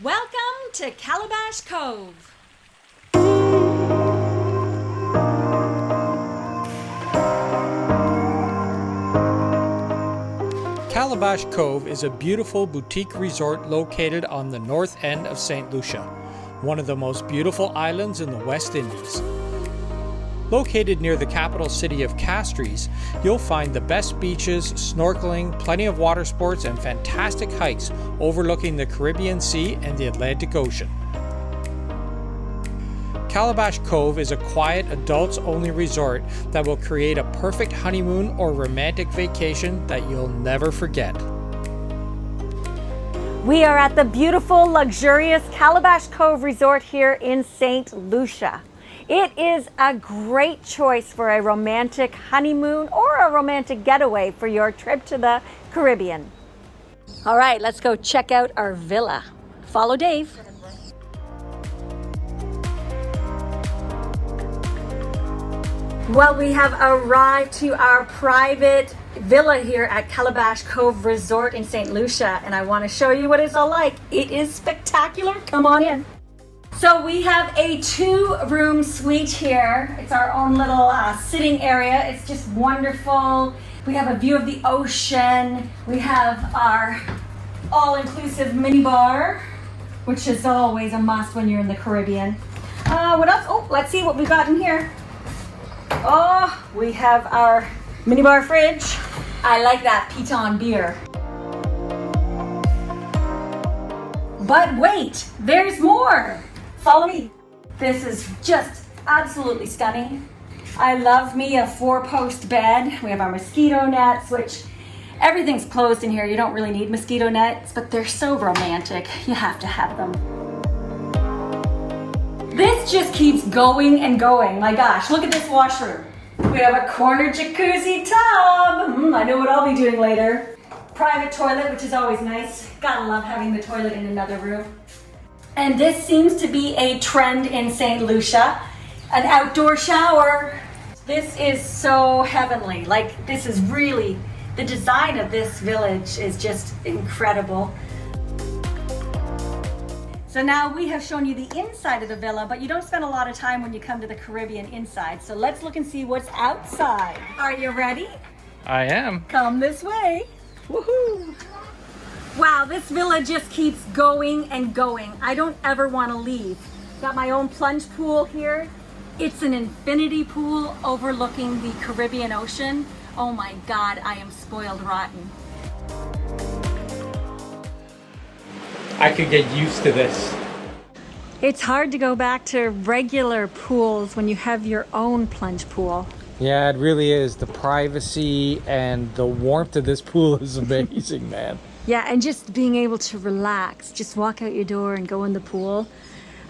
Welcome to Calabash Cove. Calabash Cove is a beautiful boutique resort located on the north end of Saint Lucia, one of the most beautiful islands in the West Indies. Located near the capital city of Castries, you'll find the best beaches, snorkeling, plenty of water sports, and fantastic hikes overlooking the Caribbean Sea and the Atlantic Ocean. Calabash Cove is a quiet, adults-only resort that will create a perfect honeymoon or romantic vacation that you'll never forget. We are at the beautiful, luxurious Calabash Cove Resort here in Saint Lucia. It is a great choice for a romantic honeymoon or a romantic getaway for your trip to the Caribbean. All right, let's go check out our villa. Follow Dave. Well, we have arrived to our private villa here at Calabash Cove Resort in St. Lucia, and I want to show you what it's all like. It is spectacular. Come on in. So we have a 2-room suite here. It's our own little sitting area. It's just wonderful. We have a view of the ocean. We have our all-inclusive minibar, which is always a must when you're in the Caribbean. What else? Oh, let's see what we've got in here. Oh, we have our minibar fridge. I like that Piton beer. But wait, there's more. Follow me. This is just absolutely stunning. I love me a 4-post bed. We have our mosquito nets, which everything's closed in here. You don't really need mosquito nets, but they're so romantic. You have to have them. This just keeps going and going. My gosh, look at this washroom. We have a corner jacuzzi tub. I know what I'll be doing later. Private toilet, which is always nice. Gotta love having the toilet in another room. And this seems to be a trend in St. Lucia, an outdoor shower. This is so heavenly. Like, this is really, the design of this village is just incredible. So now we have shown you the inside of the villa, but you don't spend a lot of time when you come to the Caribbean inside. So let's look and see what's outside. Are you ready? I am. Come this way. Woohoo! Wow, this villa just keeps going and going. I don't ever want to leave. Got my own plunge pool here. It's an infinity pool overlooking the Caribbean Ocean. Oh my God, I am spoiled rotten. I could get used to this. It's hard to go back to regular pools when you have your own plunge pool. Yeah, it really is. The privacy and the warmth of this pool is amazing, man. Yeah, and just being able to relax, just walk out your door and go in the pool.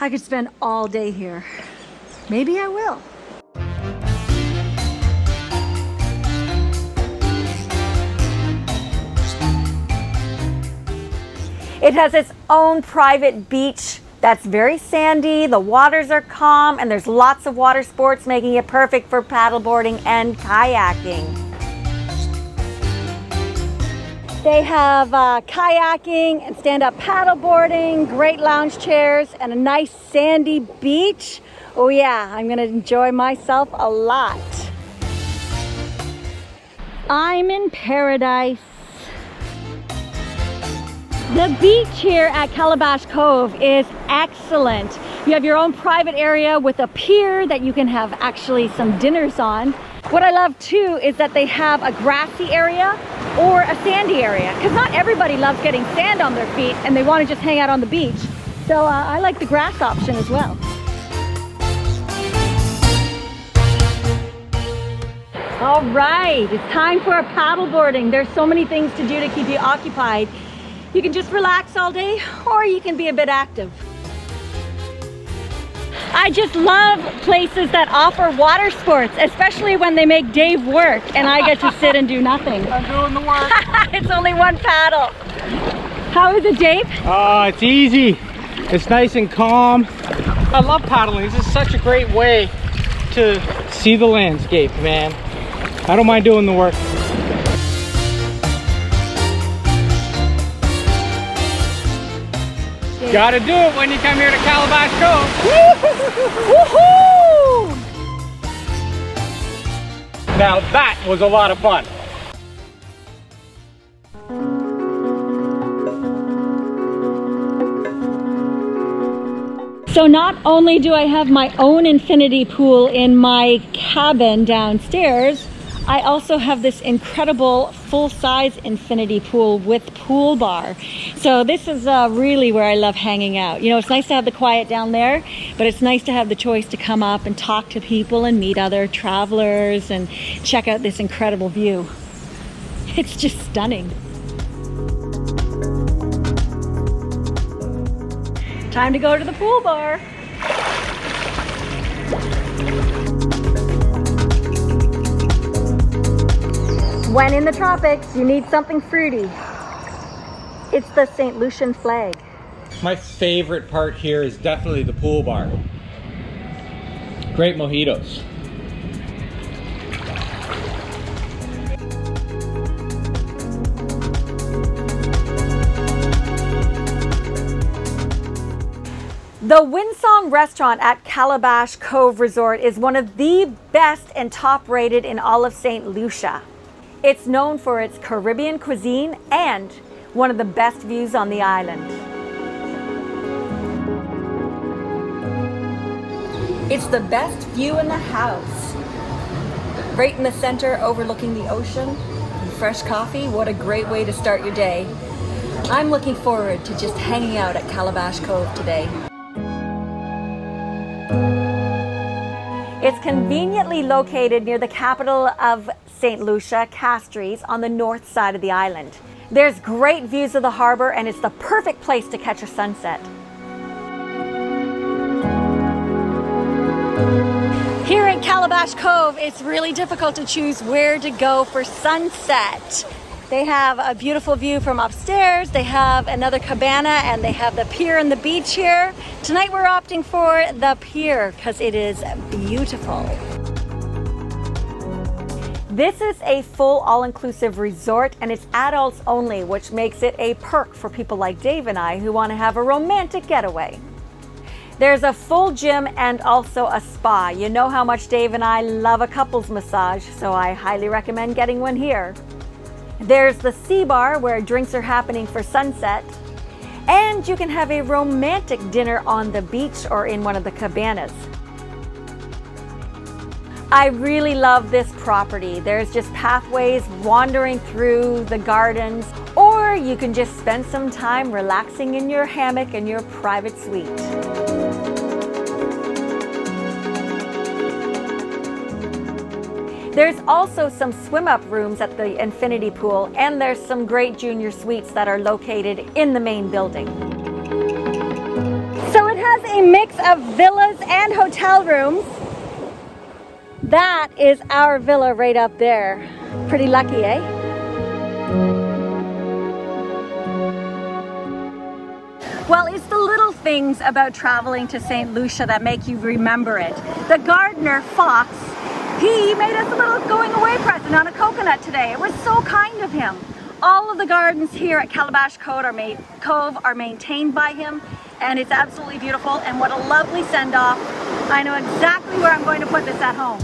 I could spend all day here. Maybe I will. It has its own private beach that's very sandy. The waters are calm and there's lots of water sports, making it perfect for paddleboarding and kayaking. They have kayaking and stand-up paddleboarding, great lounge chairs, and a nice sandy beach. Oh yeah, I'm gonna enjoy myself a lot. I'm in paradise. The beach here at Calabash Cove is excellent. You have your own private area with a pier that you can have actually some dinners on. What I love too is that they have a grassy area or a sandy area, because not everybody loves getting sand on their feet and they want to just hang out on the beach. So I like the grass option as well. All right, it's time for paddleboarding. There's so many things to do to keep you occupied. You can just relax all day, or you can be a bit active. I just love places that offer water sports, especially when they make Dave work and I get to sit and do nothing. I'm doing the work. It's only one paddle. How is it, Dave? It's easy. It's nice and calm. I love paddling. This is such a great way to see the landscape, man. I don't mind doing the work. Gotta do it when you come here to Calabash Cove. Woohoo! Now that was a lot of fun. So not only do I have my own infinity pool in my cabin downstairs, I also have this incredible full-size infinity pool with pool bar. So this is really where I love hanging out. You know, it's nice to have the quiet down there, but it's nice to have the choice to come up and talk to people and meet other travelers and check out this incredible view. It's just stunning. Time to go to the pool bar. When in the tropics, you need something fruity. It's the Saint Lucian flag. My favorite part here is definitely the pool bar. Great mojitos. The Windsong restaurant at Calabash Cove Resort is one of the best and top rated in all of Saint Lucia. It's known for its Caribbean cuisine and one of the best views on the island. It's the best view in the house. Right in the center, overlooking the ocean, and fresh coffee. What a great way to start your day. I'm looking forward to just hanging out at Calabash Cove today. It's conveniently located near the capital of Saint Lucia, Castries, on the north side of the island. There's great views of the harbor and it's the perfect place to catch a sunset. Here at Calabash Cove, it's really difficult to choose where to go for sunset. They have a beautiful view from upstairs, they have another cabana, and they have the pier and the beach here. Tonight we're opting for the pier because it is beautiful. This is a full all-inclusive resort and it's adults only, which makes it a perk for people like Dave and I who want to have a romantic getaway. There's a full gym and also a spa. You know how much Dave and I love a couples massage, so I highly recommend getting one here. There's the sea bar where drinks are happening for sunset, and you can have a romantic dinner on the beach or in one of the cabanas. I really love this property. There's just pathways wandering through the gardens, or you can just spend some time relaxing in your hammock in your private suite. There's also some swim-up rooms at the infinity pool, and there's some great junior suites that are located in the main building. So it has a mix of villas and hotel rooms. That is our villa right up there. Pretty lucky, eh? Well, it's the little things about traveling to Saint Lucia that make you remember it. The gardener, Fox, he made us a little going away present on a coconut today. It was so kind of him. All of the gardens here at Calabash Cove are maintained by him, and it's absolutely beautiful. And what a lovely send-off. I know exactly where I'm going to put this at home.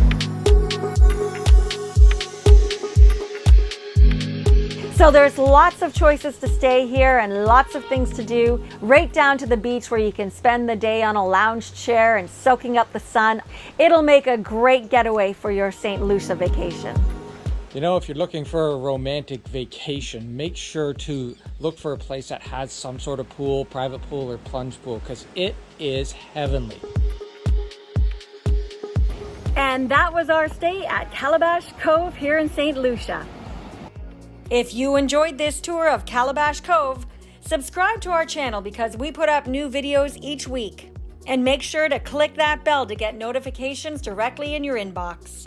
So there's lots of choices to stay here and lots of things to do, right down to the beach where you can spend the day on a lounge chair and soaking up the sun. It'll make a great getaway for your St. Lucia vacation. You know, if you're looking for a romantic vacation, make sure to look for a place that has some sort of pool, private pool or plunge pool, because it is heavenly. And that was our stay at Calabash Cove here in St. Lucia. If you enjoyed this tour of Calabash Cove, subscribe to our channel because we put up new videos each week. And make sure to click that bell to get notifications directly in your inbox.